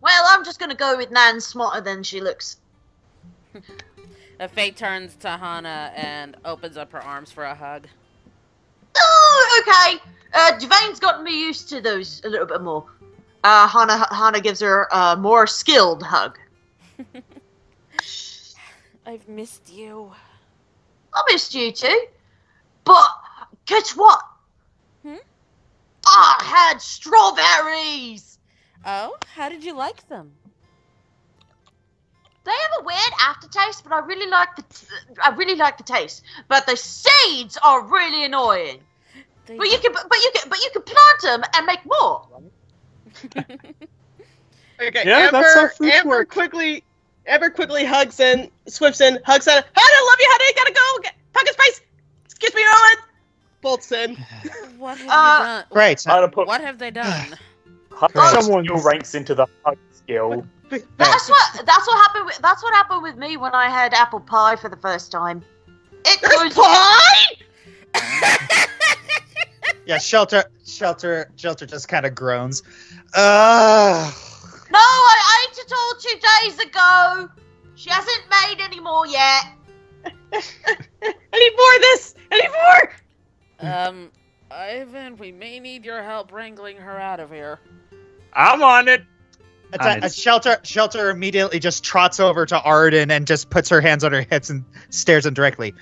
Well, I'm just gonna go with Nan's smarter than she looks. Faye turns to Hannah and opens up her arms for a hug. Oh, okay. Javane's gotten me used to those a little bit more. Hannah gives her a more skilled hug. I've missed you. I missed you too. But guess what? I had strawberries. Oh, how did you like them? They have a weird aftertaste, but I really like the taste. But the seeds are really annoying. But you can plant them and make more. Okay, Yeah, that's how fruits Amber work. quickly swifts in, hugs Hannah. Hannah, love you, honey. Gotta go. Pumpkin spice. Excuse me, Rowan. Bolts in. What have you done? Great. What have they done? Someone skill ranks into the hug skill. That's what happened with me when I had apple pie for the first time. It was Pie? Yeah, Shelter just kind of groans. No, I ate it all 2 days ago. She hasn't made any more yet. I need more of this. I need more. Ivan, we may need your help wrangling her out of here. I'm on it. Shelter immediately just trots over to Arden and just puts her hands on her hips and stares him directly.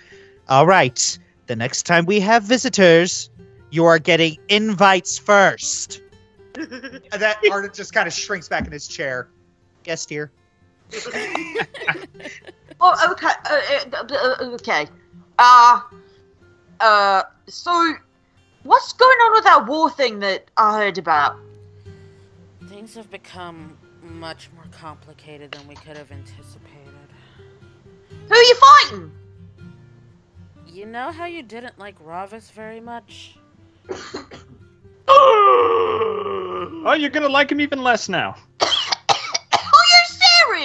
All right, the next time we have visitors, you are getting invites first. And then Arden just kind of shrinks back in his chair. Guest here. Oh, okay. So, what's going on with that war thing that I heard about? Things have become much more complicated than we could have anticipated. Who are you fighting? You know how you didn't like Ravis very much? Oh, you're gonna like him even less now. Oh, you're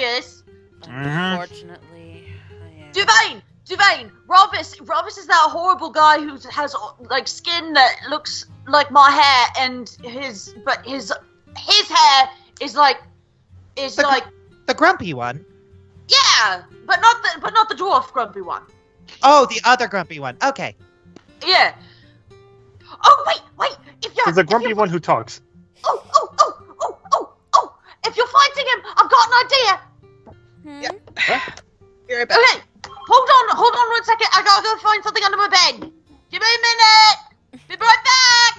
serious? Unfortunately, I am. Duvain, Ravis is that horrible guy who has like skin that looks like my hair, and his hair is like The grumpy one. yeah, but not the dwarf grumpy one. Oh, the other grumpy one. Okay. Yeah. Oh wait! If you're There's a grumpy one who talks. Oh! If you're fighting him, I've got an idea. Be right back. Okay, hold on 1 second. I gotta go find something under my bed. Give me a minute. Be right back.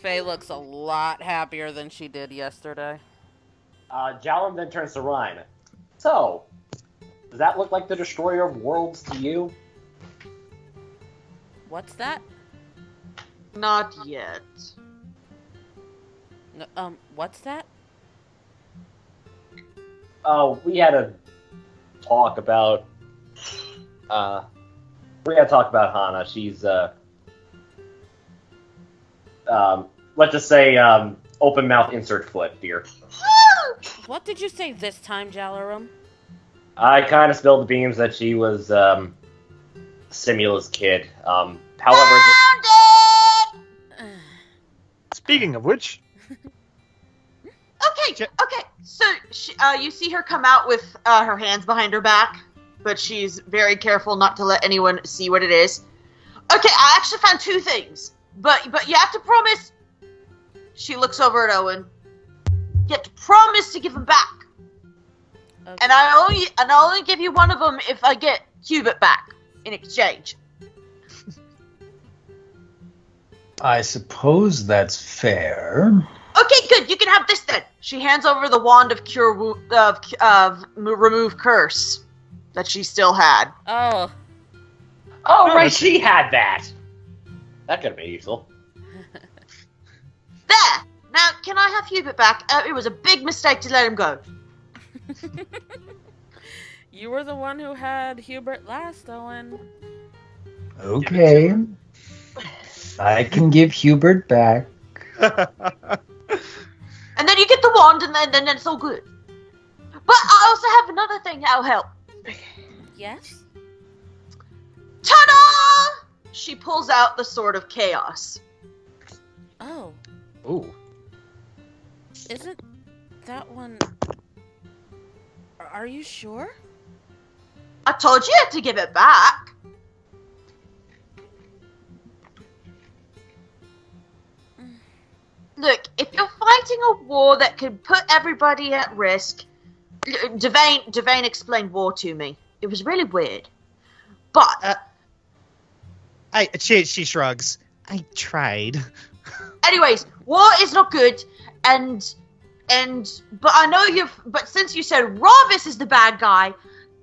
Faye looks a lot happier than she did yesterday. Jalerom then turns to Ryan. So, does that look like the Destroyer of Worlds to you? What's that? Not yet. No, what's that? Oh, we had a talk about. Hana. She's let's just say open mouth insert foot, dear. What did you say this time, Jalerom? I kind of spilled the beans that she was Simula's kid. However, Speaking of which, Okay. So you see her come out with her hands behind her back, but she's very careful not to let anyone see what it is. Okay, I actually found 2 things, but you have to promise. She looks over at Owen. You have to promise to give them back, Okay. and I'll only give you one of them if I get Cubit back in exchange. I suppose that's fair. Okay, good. You can have this then. She hands over the wand of remove curse that she still had. Oh, right, she had that. That could have been useful. There. Now, can I have Hubert back? It was a big mistake to let him go. you were the one who had Hubert last, Owen. Okay. I can give Hubert back. And then you get the wand, and then it's all good. But I also have another thing that'll help. Yes? Ta-da! She pulls out the Sword of Chaos. Oh, Ooh. isn't that one... Are you sure? I told you to give it back. Look, if you're fighting a war that could put everybody at risk... Devane explained war to me. It was really weird. But... She shrugs. I tried. Anyways, war is not good, but I know but since you said Ravis is the bad guy,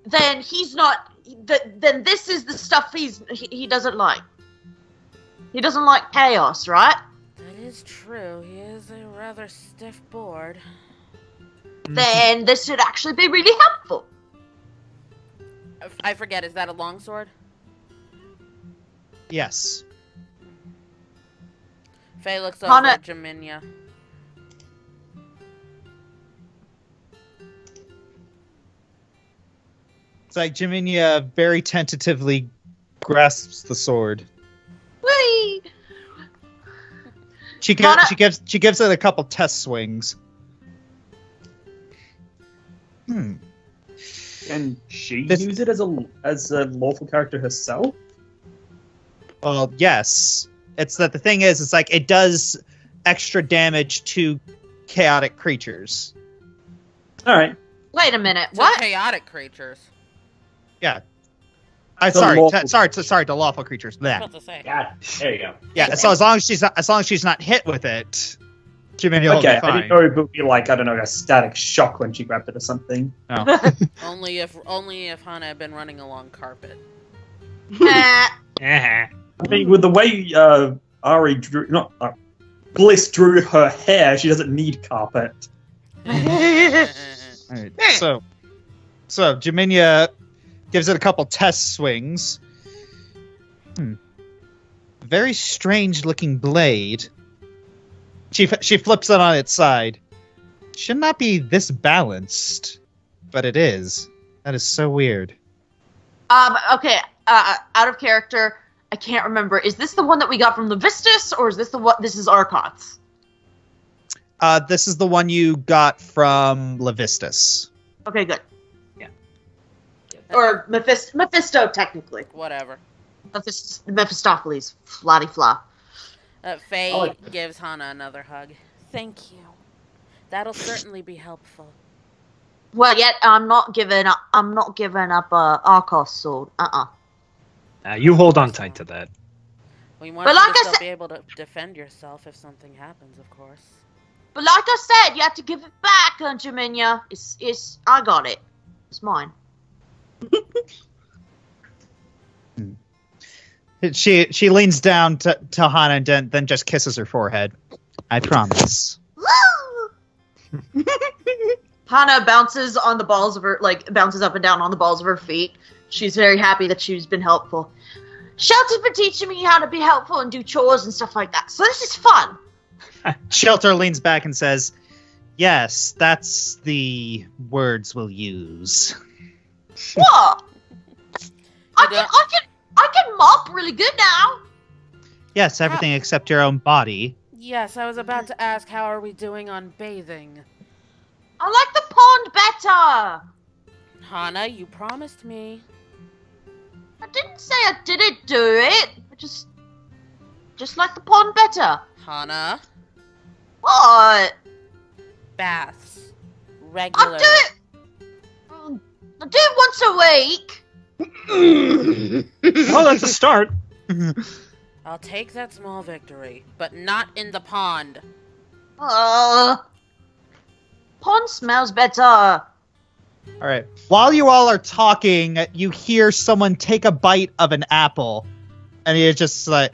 then he's not, then this is the stuff he doesn't like. He doesn't like chaos, right? That is true. He is a rather stiff board. Then this should actually be really helpful. I forget, is that a longsword? Yes. Faye looks over Hana- at Jeminya. It's like Jeminya very tentatively grasps the sword. Whee! She Hana- gives it a couple test swings. can she This- use it as a lawful character herself? Well, yes. It's that the thing is, it's like it does extra damage to chaotic creatures. All right. Wait a minute, To what? chaotic creatures. Sorry, to lawful creatures. I was Blech. about to say. Yeah, there you go. Yeah, so as long as she's not hit with it, Jeminya will Okay, be I fine. didn't know it would be like, I don't know, a static shock when she grabbed it or something. Only if Hana had been running along carpet. I mean, with the way Ari drew, Bliss drew her hair, she doesn't need carpet. Alright, so Jeminya gives it a couple test swings. Very strange looking blade. She flips it on its side. Should not be this balanced, but it is. That is so weird. Okay, out of character, I can't remember. Is this the one that we got from Levistus, or is this this is Arcot's? This is the one you got from Levistus. Okay, good. Yeah. Or Mephisto, technically. Whatever. Mephistopheles. Flotty fla. Faye gives Hana another hug. Thank you. That'll certainly be helpful. Well, yet I'm not giving up. I'm not giving up Arcos sword. You hold on tight to that. We want you to still be able to defend yourself if something happens, of course. But like I said, you have to give it back, Jeminya. It's. I got it. It's mine. She leans down to Hana and then just kisses her forehead. I promise. Hana bounces on the balls of her, bounces up and down on the balls of her feet. She's very happy that she's been helpful. Shelter's been teaching me how to be helpful and do chores and stuff like that. So this is fun. Shelter leans back and says, "Yes, that's the words we'll use." What? I can mop really good now. Yes, everything except your own body. Yes, I was about to ask, how are we doing on bathing? I like the pond better. Hana, you promised me. I didn't say I didn't do it. I just like the pond better. Hana? What? Baths. Regular. I do it once a week. Well, that's a start. I'll take that small victory, but not in the pond. Pond smells better. All right. While you all are talking, you hear someone take a bite of an apple, and you're just like,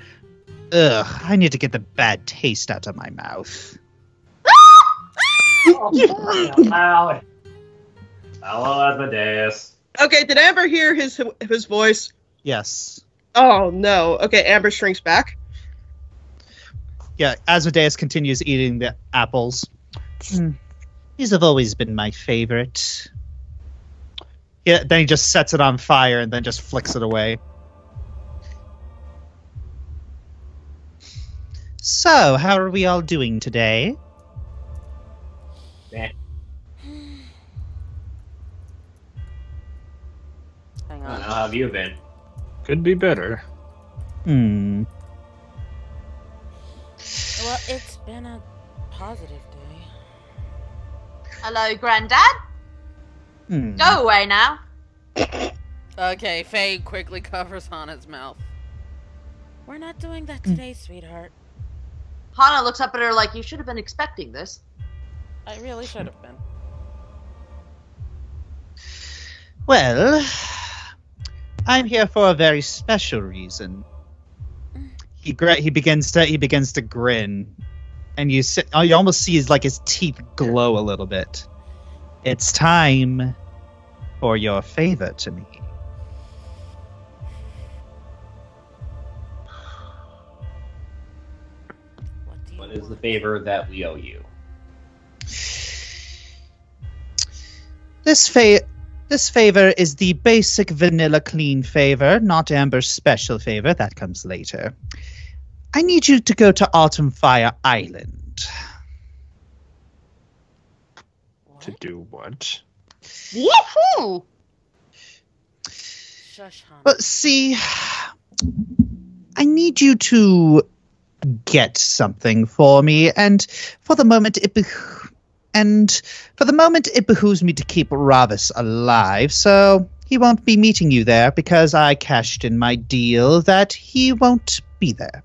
"Ugh, I need to get the bad taste out of my mouth." Loud. Hello, Asmodeus. Okay, did Amber hear his voice? Yes. Oh no. Okay, Amber shrinks back. Yeah, Asmodeus continues eating the apples. These have always been my favorite. Yeah, then he just sets it on fire and then just flicks it away. So, how are we all doing today? Eh. Hang I on. don't know, how have you been? Could be better. Hmm. Well, it's been a positive day. Hello, Granddad. Hmm. Go away now. Okay, Faye quickly covers Hana's mouth. We're not doing that today, sweetheart. Hana looks up at her like, you should have been expecting this. I really should have been. Well, I'm here for a very special reason. He begins to grin, and you almost see his teeth glow a little bit. It's time for your favor to me. What is the favor that we owe you? This favor is the basic vanilla clean favor, not Amber's special favor. That comes later. I need you to go to Autumnfire Island. To do what? Woohoo! Shush, Hana. But see, I need you to get something for me, and for the moment it behooves me to keep Ravis alive, so he won't be meeting you there because I cashed in my deal that he won't be there.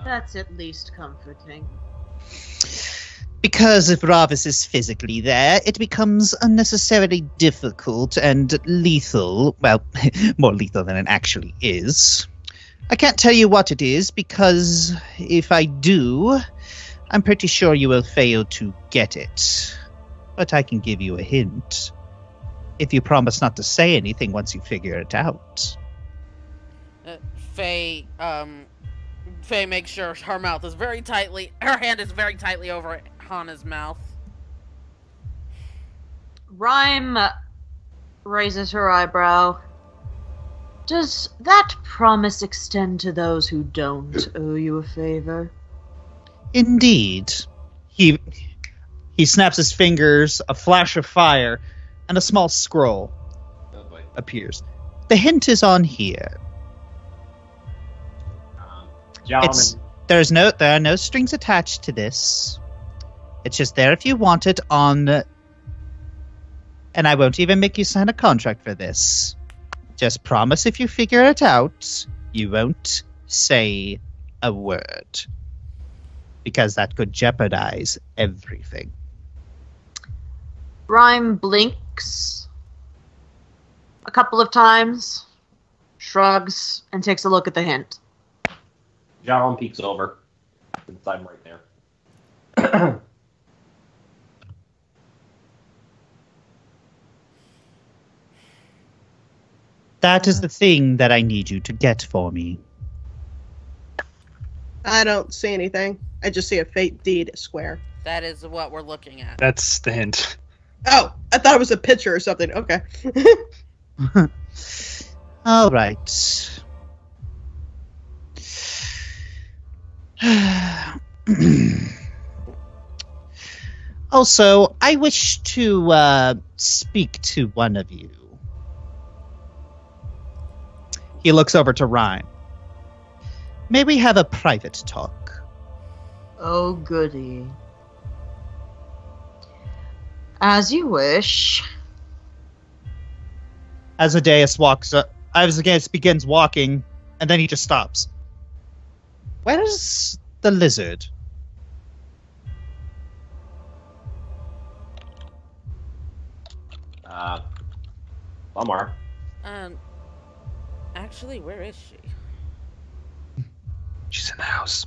That's at least comforting. Because if Ravis is physically there, it becomes unnecessarily difficult and lethal. Well, more lethal than it actually is. I can't tell you what it is, because if I do, I'm pretty sure you will fail to get it. but I can give you a hint. If you promise not to say anything once you figure it out. Faye makes sure her hand is very tightly over Hana's mouth. Rhyme raises her eyebrow. Does that promise extend to those who don't owe you a favor? Indeed. He snaps his fingers, a flash of fire, and a small scroll appears. The hint is on here. Gentlemen, There are no strings attached to this. It's just there if you want it on... And I won't even make you sign a contract for this. Just promise if you figure it out, you won't say a word. Because that could jeopardize everything. Rhyme blinks a couple of times, shrugs, and takes a look at the hint. Jalerom peeks over, since I'm right there. That is the thing that I need you to get for me. I don't see anything. I just see a fate deed square. That is what we're looking at. That's the hint. Oh, I thought it was a picture or something. Okay. All right. Also, I wish to speak to one of you. He looks over to Rhyme. May we have a private talk? Oh, goody. As you wish. Asmodeus begins walking, and then he just stops. Where's the lizard? Lamar. Actually, where is she? She's in the house.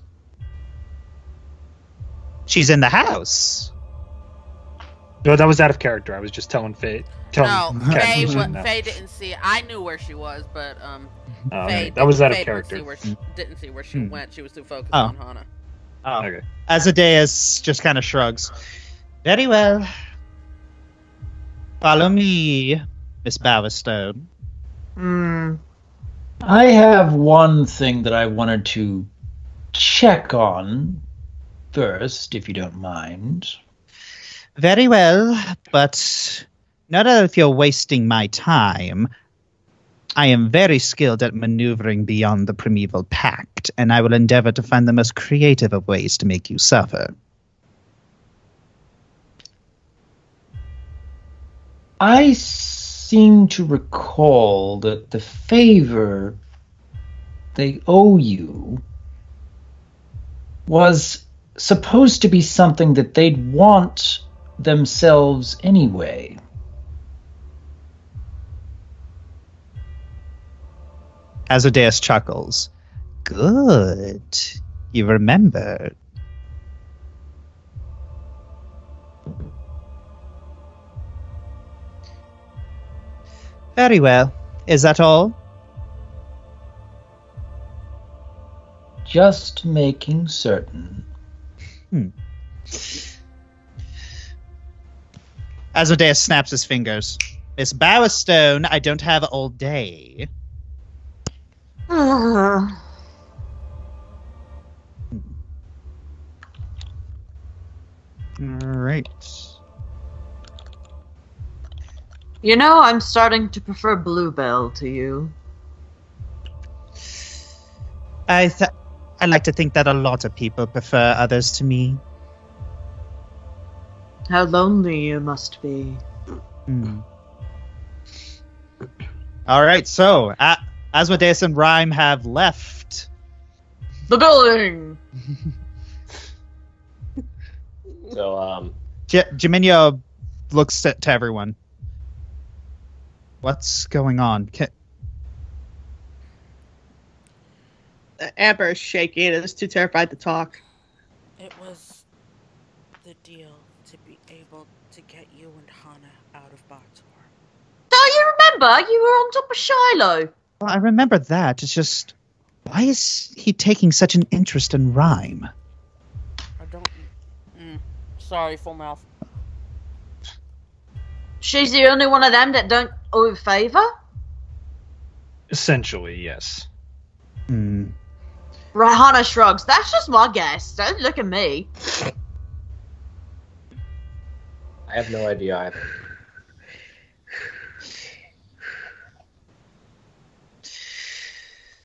She's in the house. No, that was out of character. I was just telling Faye. No, Faye No. didn't see it. I knew where she was, but Faye, that was out of Faye character. didn't see where she went. She was too focused Oh. on Hana. Oh. Okay. Asmodeus just kind of shrugs. Very well. Follow me, Miss Bowerstone. I have one thing that I wanted to check on first, if you don't mind. Very well, but not if you're wasting my time. I am very skilled at maneuvering beyond the primeval pact, and I will endeavor to find the most creative of ways to make you suffer. I seem to recall that the favor they owe you was supposed to be something that they'd want themselves anyway. Asmodeus chuckles. Good. You remember. Very well. Is that all? Just making certain. Asmodeus snaps his fingers. Miss Bowerstone, I don't have all day. All right. You know, I'm starting to prefer Bluebell to you. I like to think that a lot of people prefer others to me. How lonely you must be. All right, so Asmodeus and Rhyme have left the building. So, Jeminya looks to everyone. What's going on? Amber is shaking and is too terrified to talk. It was the deal to be able to get you and Hana out of Bator. Do you remember? You were on top of Shiloh. Well, I remember that. It's just, why is he taking such an interest in Rhyme? I don't... Sorry, full mouth. She's the only one of them that don't owe you favor? Essentially, yes. Hana shrugs. That's just my guess. Don't look at me. I have no idea either.